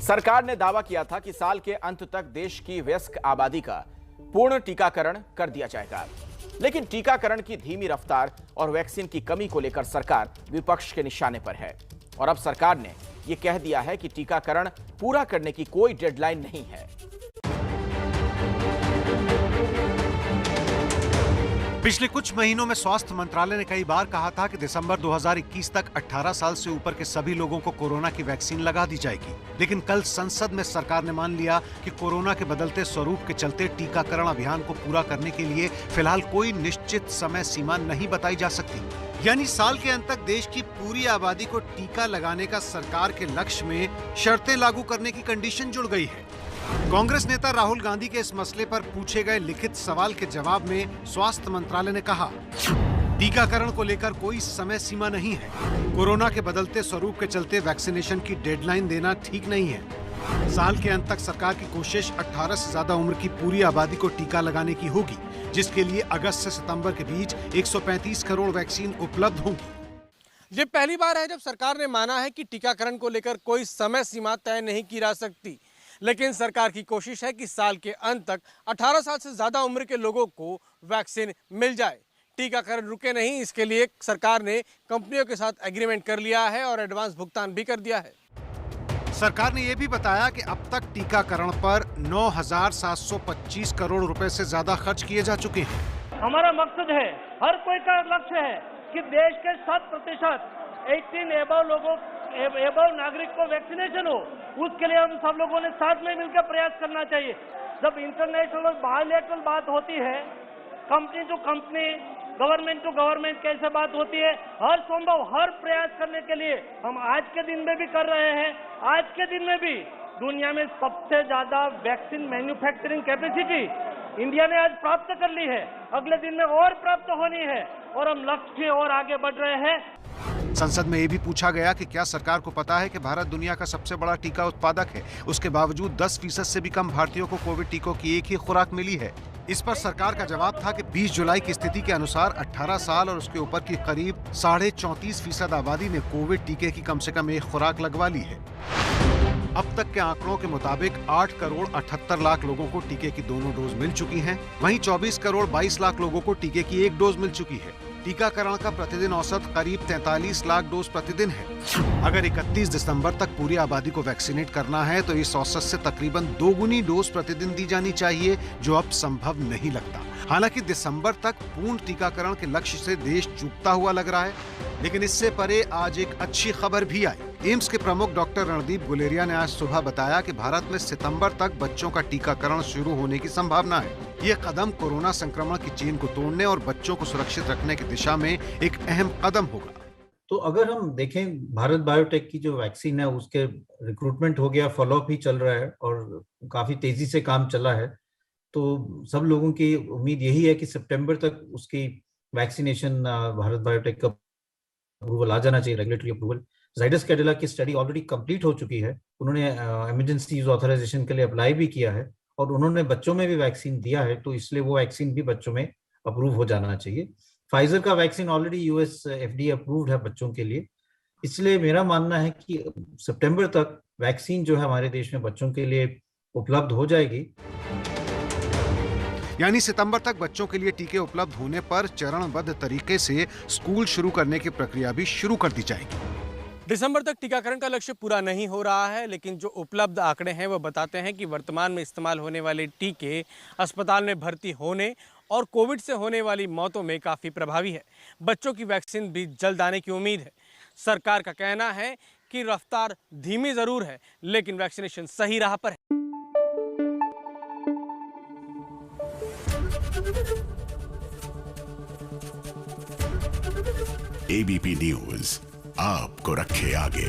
सरकार ने दावा किया था कि साल के अंत तक देश की वयस्क आबादी का पूर्ण टीकाकरण कर दिया जाएगा, लेकिन टीकाकरण की धीमी रफ्तार और वैक्सीन की कमी को लेकर सरकार विपक्ष के निशाने पर है। और अब सरकार ने यह कह दिया है कि टीकाकरण पूरा करने की कोई डेडलाइन नहीं है। पिछले कुछ महीनों में स्वास्थ्य मंत्रालय ने कई बार कहा था कि दिसंबर 2021 तक 18 साल से ऊपर के सभी लोगों को कोरोना की वैक्सीन लगा दी जाएगी, लेकिन कल संसद में सरकार ने मान लिया कि कोरोना के बदलते स्वरूप के चलते टीकाकरण अभियान को पूरा करने के लिए फिलहाल कोई निश्चित समय सीमा नहीं बताई जा सकती। यानी साल के अंत तक देश की पूरी आबादी को टीका लगाने का सरकार के लक्ष्य में शर्तें लागू करने की कंडीशन जुड़ गई है। कांग्रेस नेता राहुल गांधी के इस मसले पर पूछे गए लिखित सवाल के जवाब में स्वास्थ्य मंत्रालय ने कहा, टीकाकरण को लेकर कोई समय सीमा नहीं है। कोरोना के बदलते स्वरूप के चलते वैक्सीनेशन की डेडलाइन देना ठीक नहीं है। साल के अंत तक सरकार की कोशिश 18 से ज्यादा उम्र की पूरी आबादी को टीका लगाने की होगी, जिसके लिए अगस्त से सितंबर के बीच 135 करोड़ वैक्सीन उपलब्ध होंगी। ये पहली बार है जब सरकार ने माना है कि टीकाकरण को लेकर कोई समय सीमा तय नहीं की जा सकती, लेकिन सरकार की कोशिश है कि साल के अंत तक 18 साल से ज्यादा उम्र के लोगों को वैक्सीन मिल जाए। टीकाकरण रुके नहीं, इसके लिए सरकार ने कंपनियों के साथ एग्रीमेंट कर लिया है और एडवांस भुगतान भी कर दिया है। सरकार ने यह भी बताया कि अब तक टीकाकरण पर 9,725 करोड़ रुपए से ज्यादा खर्च किए जा चुके हैं। हमारा मकसद है, हर कोई का लक्ष्य है कि देश के 7% 18 एबव नागरिक को वैक्सीनेशन हो। उसके लिए हम सब लोगों ने साथ में मिलकर प्रयास करना चाहिए। जब इंटरनेशनल और बायलैटरल बात होती है, company to company, government to government कैसे बात होती है, हर संभव हर प्रयास करने के लिए हम आज के दिन में भी कर रहे हैं। आज के दिन में भी दुनिया में सबसे ज्यादा वैक्सीन मैन्युफैक्चरिंग कैपेसिटी इंडिया ने आज प्राप्त कर ली है। अगले दिन में और प्राप्त होनी है और हम लक्ष्य की ओर आगे बढ़ रहे हैं। संसद में यह भी पूछा गया कि क्या सरकार को पता है कि भारत दुनिया का सबसे बड़ा टीका उत्पादक है, उसके बावजूद 10% से भी कम भारतीयों को कोविड टीकों की एक ही खुराक मिली है। इस पर सरकार का जवाब था कि 20 जुलाई की स्थिति के अनुसार 18 साल और उसके ऊपर की करीब 34.5% आबादी ने कोविड टीके की कम से कम एक खुराक लगवा ली है। अब तक के आंकड़ों के मुताबिक 8 करोड़ 78 लाख लोगों को टीके की दोनों डोज मिल चुकी हैं। वहीं 24 करोड़ 22 लाख लोगों को टीके की एक डोज मिल चुकी है। टीकाकरण का प्रतिदिन औसत करीब 43 लाख डोज प्रतिदिन है। अगर 31 दिसंबर तक पूरी आबादी को वैक्सीनेट करना है तो इस औसत से तकरीबन 2 गुनी डोज प्रतिदिन दी जानी चाहिए, जो अब संभव नहीं लगता। हालांकि दिसंबर तक पूर्ण टीकाकरण के लक्ष्य से देश चूकता हुआ लग रहा है, लेकिन इससे परे आज एक अच्छी खबर भी आई। एम्स के प्रमुख डॉक्टर रणदीप गुलेरिया ने आज सुबह बताया कि भारत में सितंबर तक बच्चों का टीकाकरण शुरू होने की संभावना है। ये कदम कोरोना संक्रमण की चेन को तोड़ने और बच्चों को सुरक्षित रखने की दिशा में एक अहम कदम होगा। तो अगर हम देखें, भारत बायोटेक की जो वैक्सीन है उसके रिक्रूटमेंट हो गया, फॉलोअप भी चल रहा है और काफी तेजी से काम चला है। तो सब लोगों की उम्मीद यही है कि सितंबर तक उसकी वैक्सीनेशन भारत बायोटेक का अप्रूवल आ जाना चाहिए, रेगुलेटरी अप्रूवल। जाइडस कैडिला की स्टडी ऑलरेडी कंप्लीट हो चुकी है। उन्होंने इमरजेंसी यूज ऑथराइजेशन के लिए अप्लाई भी किया है और उन्होंने बच्चों में भी वैक्सीन दिया है, तो इसलिए वो वैक्सीन भी बच्चों में अप्रूव हो जाना चाहिए। फाइजर का vaccine already US FDA approved है बच्चों के लिए। इसलिए मेरा मानना है कि सितंबर तक वैक्सीन जो है हमारे देश में बच्चों के लिए उपलब्ध हो जाएगी। यानी सितंबर तक बच्चों के लिए टीके उपलब्ध होने पर चरणबद्ध तरीके से स्कूल शुरू करने की प्रक्रिया भी शुरू कर दी जाएगी। दिसंबर तक टीकाकरण का लक्ष्य पूरा नहीं हो रहा है, लेकिन जो उपलब्ध आंकड़े हैं वो बताते हैं कि वर्तमान में इस्तेमाल होने वाले टीके अस्पताल में भर्ती होने और कोविड से होने वाली मौतों में काफ़ी प्रभावी है। बच्चों की वैक्सीन भी जल्द आने की उम्मीद है। सरकार का कहना है कि रफ्तार धीमी ज़रूर है, लेकिन वैक्सीनेशन सही राह पर है। ABP न्यूज़ आपको रखे आगे।